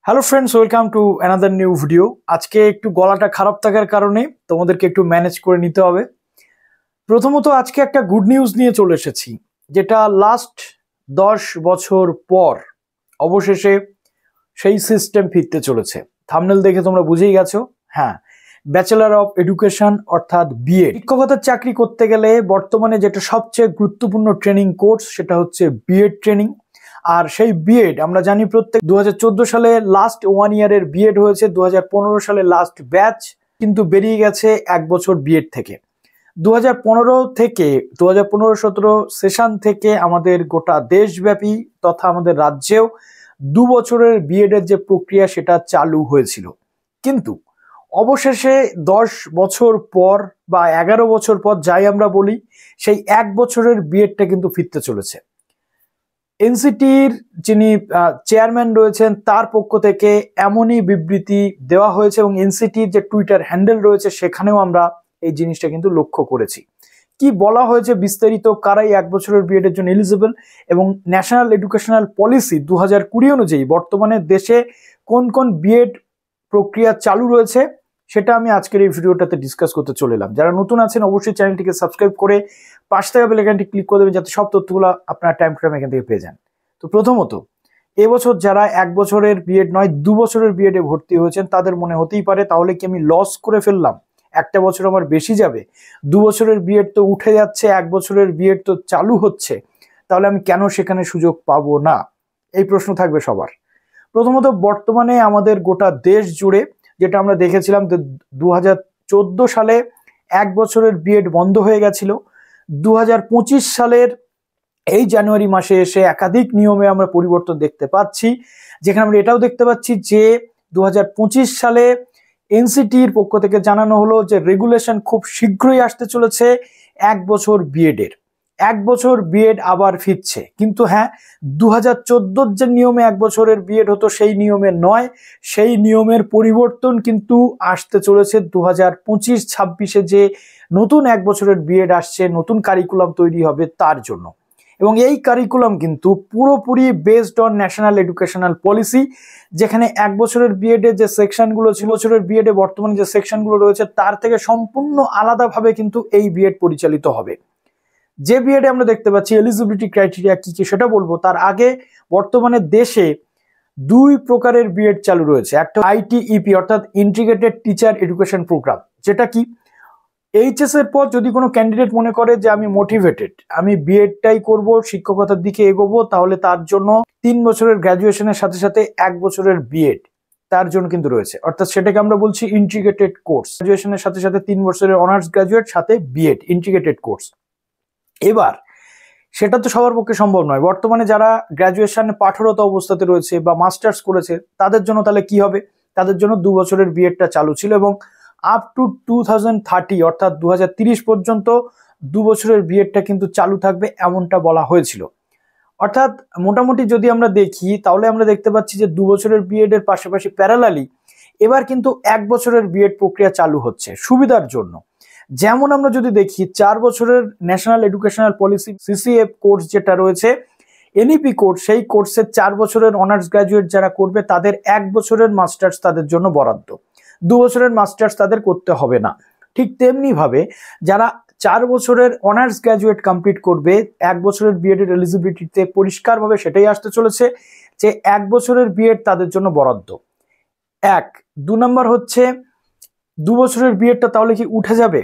Hello friends, welcome to another new video. আজকে একটু গলাটা খারাপ থাকার কারণে তোমাদেরকে একটু ম্যানেজ করে নিতে হবে। প্রথমত আজকে একটা গুড নিউজ নিয়ে চলে এসেছি, যেটা লাস্ট 10 বছর পর অবশেষে সেই সিস্টেম ফিরতে চলেছে। থাম্বনেল দেখে তোমরা বুঝেই গেছো, হ্যাঁ, ব্যাচেলর অফ এডুকেশন অর্থাৎ বিএড। শিক্ষকতার চাকরি করতে গেলে বর্তমানে যেটা সবচেয়ে গুরুত্বপূর্ণ ট্রেনিং কোর্স সেটা হচ্ছে বিএড ট্রেনিং। আর সেই বিএড আমরা জানি প্রত্যেক 2014 সালে লাস্ট 1 ইয়ারের বিএড হয়েছে, 2015 সালে লাস্ট ব্যাচ কিন্তু বেরিয়ে গেছে 1 বছর বিএড থেকে। 2015 থেকে 2015-17 সেশন থেকে আমাদের গোটা দেশব্যাপী তথা আমাদের রাজ্যেও 2 বছরের বিএড এর যে প্রক্রিয়া সেটা চালু হয়েছিল। কিন্তু অবশেষে 10 বছর পর বা 11 বছর পর যাই আমরা বলি, সেই 1 বছরের বিএডটা কিন্তু ফিরতে চলেছে। এনসিটির যিনি চেয়ারম্যান রয়েছেন তার পক্ষ থেকে এমনই বিবৃতি দেওয়া হয়েছে এবং এনসিটির যে টুইটার হ্যান্ডেল রয়েছে সেখানেও আমরা এই জিনিসটা কিন্তু লক্ষ্য করেছি। কি বলা হয়েছে বিস্তারিত, কারাই 1 বছরের বিএড এর জন্য এলিজিবল এবং ন্যাশনাল এডুকেশনাল পলিসি 2020 অনুযায়ী বর্তমানে দেশে কোন কোন বিএড প্রক্রিয়া চালু রয়েছে সেটা আমি আজকের এই ভিডিওটাতে ডিসকাস করতে চলে এলাম। যারা নতুন আছেন অবশ্যই চ্যানেলটিকে সাবস্ক্রাইব করে পাশে থাকা বেল আইকনটি ক্লিক করে দেবেন যাতে সব তথ্যগুলো আপনারা টাইম টু টাইম এখান থেকে পেয়ে যান। তো প্রথমত এবছর যারা 1 বছরের বিএড নয় 2 বছরের বিএড এ ভর্তি হয়েছেন তাদের মনে হতেই পারে তাহলে কি আমি লস করে ফেললাম, একটা বছর আমার বেশি যাবে, 2 বছরের বিএড তো উঠে যাচ্ছে, 1 বছরের বিএড তো চালু হচ্ছে, তাহলে আমি কেন সেখানে সুযোগ পাবো না, এই প্রশ্ন থাকবে সবার। প্রথমত বর্তমানে আমাদের গোটা দেশ জুড়ে যেটা আমরা দেখেছিলাম 2014 সালে 1 বছরের বিএড বন্ধ হয়ে গেছিল, 2025 সালের এই জানুয়ারি মাসে এসে একাধিক নিয়মে আমরা পরিবর্তন দেখতে পাচ্ছি, যেখানে আমরা এটাও দেখতে পাচ্ছি যে 2025 সালে এনসিটির পক্ষ থেকে জানানো হলো যে রেগুলেশন খুব শীঘ্রই আসতে চলেছে 1 বছর বিএড এর। 1 বছর বিএড আবার ফিরছে, কিন্তু হ্যাঁ 2014 যে নিয়মে 1 বছরের বিএড হতো সেই নিয়মে নয়, সেই নিয়মের পরিবর্তন কিন্তু আসতে চলেছে 2025-26 যে নতুন 1 বছরের বিএড আসছে, নতুন কারিকুলাম তৈরি হবে তার জন্য। এবং এই কারিকুলাম কিন্তু পুরোপুরি based on national educational policy, যেখানে 1 বছরের বিএড এর যে সেকশনগুলো ছিল, বছরের বিএড এ বর্তমানে যে সেকশনগুলো রয়েছে তার থেকে সম্পূর্ণ আলাদাভাবে কিন্তু এই বিএড পরিচালিত হবে। যে বিএড আমরা দেখতে পাচ্ছি এলিজিবিলিটি ক্রাইটেরিয়া কি কি সেটা বলবো, তার আগে বর্তমানে দেশে 2 প্রকারের বিএড চালু রয়েছে। একটা আইটিইপি অর্থাৎ ইন্টিগ্রেটেড টিচার এডুকেশন প্রোগ্রাম, যেটা কি এইচএস এর পর যদি কোনো ক্যান্ডিডেট মনে করে যে আমি মোটিভেটেড, আমি বিএডটাই করব, শিক্ষকতার দিকে এগোবো, তাহলে তার জন্য 3 বছরের গ্র্যাজুয়েশনের সাথে সাথে 1 বছরের বিএড তার জন্য কিন্তু রয়েছে, অর্থাৎ সেটাকে আমরা বলছি ইন্টিগ্রেটেড কোর্স। গ্র্যাজুয়েশনের সাথে সাথে 3 বছরের অনার্স গ্র্যাজুয়েট সাথে বিএড ইন্টিগ্রেটেড কোর্স। এবার সেটা তো সবার পক্ষে সম্ভব নয়, বর্তমানে যারা গ্র্যাজুয়েশন পাঠরত অবস্থাতে রয়েছে বা মাস্টার্স করেছে তাদের জন্য তাহলে কি হবে, তাদের জন্য 2 বছরের বিএডটা চালু ছিল এবং আপ টু 2030 অর্থাৎ 2030 পর্যন্ত 2 বছরের বিএডটা কিন্তু চালু থাকবে এমনটা বলা হয়েছিল। অর্থাৎ মোটামুটি যদি আমরা দেখি তাহলে আমরা দেখতে পাচ্ছি যে 2 বছরের বিএড এর পাশাপাশি প্যারালালি এবার কিন্তু 1 বছরের বিএড প্রক্রিয়া চালু হচ্ছে সুবিধার জন্য। যেমন আমরা যদি দেখি 4 বছরের national educational policy CCF course যেটা রয়েছে, এনইপি কোর্স, সেই কোর্সের 4 বছরের অনার্স গ্র্যাজুয়েট যারা করবে তাদের 1 বছরের মাস্টার্স তাদের জন্য বরাদ্দ, 2 বছরের মাস্টার্স তাদের করতে হবে না। ঠিক তেমনি ভাবে যারা 4 বছরের অনার্স গ্র্যাজুয়েট কমপ্লিট করবে 1 বছরের বিএড এর এলিজিবিলিটিতে পরিষ্কারভাবে সেটাই আসতে চলেছে যে 1 বছরের বিএড তাদের জন্য বরাদ্দ। 2 নম্বর হচ্ছে 2 বছরের বিএডটা তাহলে কি উঠে যাবে?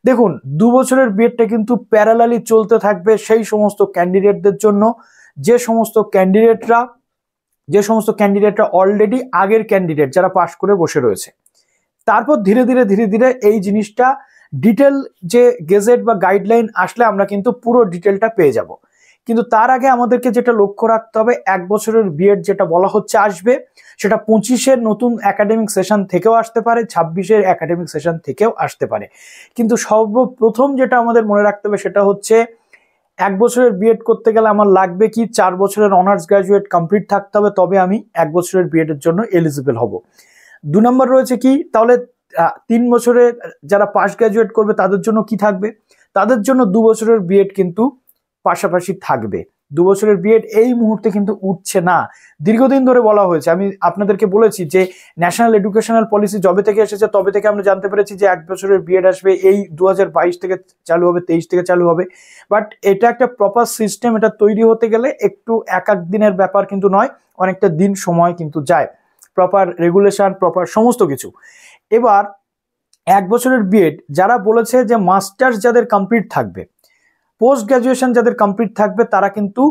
দেখুন 2 বছরের বিএডটা কিন্তু প্যারালালি চলতে থাকবে সেই সমস্ত ক্যান্ডিডেটদের জন্য যে সমস্ত ক্যান্ডিডেটরা অলরেডি আগের ক্যান্ডিডেট যারা পাশ করে বসে রয়েছে। তারপর ধীরে ধীরে এই জিনিসটা ডিটেল যে গেজেট বা গাইডলাইন আসলে আমরা কিন্তু পুরো ডিটেলটা পেয়ে যাব। কিন্তু তার আগে আমাদেরকে যেটা লক্ষ্য রাখতে হবে, 1 বছরের বিএড যেটা বলা হচ্ছে আসবে সেটা 25-এর নতুন একাডেমিক সেশন থেকেও আসতে পারে, 26-এর একাডেমিক সেশন থেকেও আসতে পারে। কিন্তু সর্বপ্রথম যেটা আমাদের মনে রাখতে হবে সেটা হচ্ছে 1 বছরের বিএড করতে গেলে আমার লাগবে কি 4 বছরের অনার্স গ্র্যাজুয়েট কমপ্লিট থাকতে হবে, তবে আমি 1 বছরের বিএড এর জন্য এলিজিবল হব। 2 নম্বর রয়েছে কি, তাহলে 3 বছরে যারা পাস গ্র্যাজুয়েট করবে তাদের জন্য কি থাকবে, তাদের জন্য 2 বছরের বিএড কিন্তু পাশাপাশি থাকবে। 2 বছরের বিএড এই মুহূর্তে কিন্তু উঠছে না, দীর্ঘদিন ধরে বলা হয়েছে। আমি আপনাদেরকে বলেছি যে ন্যাশনাল এডুকেশনাল পলিসি যবে থেকে এসেছে তবে থেকে আমরা জানতে পেরেছি যে 1 বছরের বিএড আসবে, এই 2022 থেকে চালু হবে, 23 থেকে চালু হবে। বাট এটা একটা প্রপার সিস্টেম, এটা তৈরি হতে গেলে একটু এক দিনের ব্যাপার কিন্তু নয়, অনেকটা দিন সময় কিন্তু যায়, প্রপার রেগুলেশন, প্রপার সমস্ত কিছু। এবার 1 বছরের বিএড যারা বলেছে যে মাস্টার্স যাদের কমপ্লিট থাকবে, পোস্ট গ্রাজুয়েশন যাদের কমপ্লিট থাকবে, তারা কিন্তু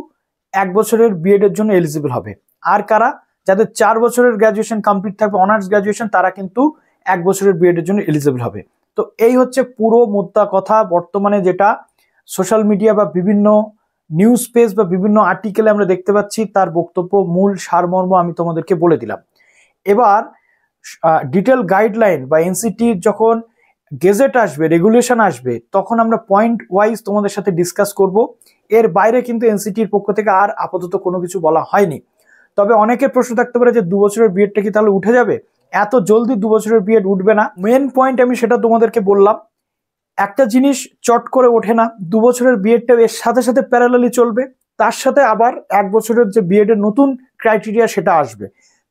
1 বছরের বিএড এর জন্য এলিজিবল হবে। আর কারা? যাদের 4 বছরের গ্রাজুয়েশন কমপ্লিট থাকবে, অনার্স গ্রাজুয়েশন, তারা কিন্তু 1 বছরের বিএড এর জন্য এলিজিবল হবে। তো এই হচ্ছে পুরো মোদ্দা কথা। বর্তমানে যেটা সোশ্যাল মিডিয়া বা বিভিন্ন নিউজ পেজ বা বিভিন্ন আর্টিকেলে আমরা দেখতে পাচ্ছি, তার বক্তব্য, মূল সারমর্ম আমি তোমাদেরকে বলে দিলাম। এবার ডিটেল গাইডলাইন বা এনসিটি যখন গেজেট আসবে, রেগুলেশন আসবে, তখন আমরা পয়েন্ট ওয়াইজ তোমাদের সাথে ডিসকাস করব। এর বাইরে কিন্তু এনসিটির পক্ষ থেকে আর আপাতত কোনো কিছু বলা হয়নি। তবে অনেকের প্রশ্ন থাকতে পারে যে 2 বছরের বিএডটা কি তাহলে উঠে যাবে? এত জলদি 2 বছরের বিএড উঠবে না। মেন পয়েন্ট আমি সেটা তোমাদেরকে বললাম। একটা জিনিস চট করে ওঠে না, 2 বছরের বিএডটা এর সাথে সাথে প্যারালালি চলবে, তার সাথে আবার 1 বছরের যে বিএড এর নতুন ক্রাইটেরিয়া সেটা আসবে,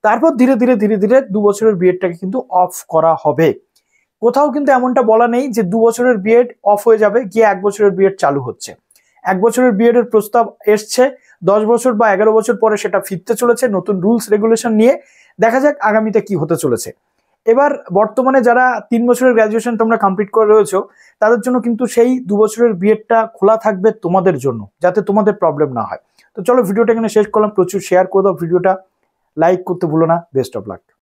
তারপর ধীরে ধীরে ধীরে ধীরে 2 বছরের বিএডটাকে কিন্তু অফ করা হবে। কোথাও কিন্তু এমনটা বলা নেই যে 2 বছরের বিএড অফ হয়ে যাবে গিয়ে 1 বছরের বিএড চালু হচ্ছে। 1 বছরের বিএড এর প্রস্তাব এসছে, 10 বছর বা 11 বছর পরে সেটা ফিরতে চলেছে নতুন রুলস রেগুলেশন নিয়ে। দেখা যাক আগামীতে কি হতে চলেছে। এবার বর্তমানে যারা 3 বছরের গ্রাজুয়েশন তোমরা কমপ্লিট করে রয়েছো, তাদের জন্য কিন্তু সেই 2 বছরের বিএডটা খোলা থাকবে তোমাদের জন্য, যাতে তোমাদের প্রবলেম না হয়। তো চলো ভিডিওটা এখানে শেষ করলাম। প্রচুর শেয়ার করে দাও ভিডিওটা, লাইক করতে ভুলো না। Best of luck.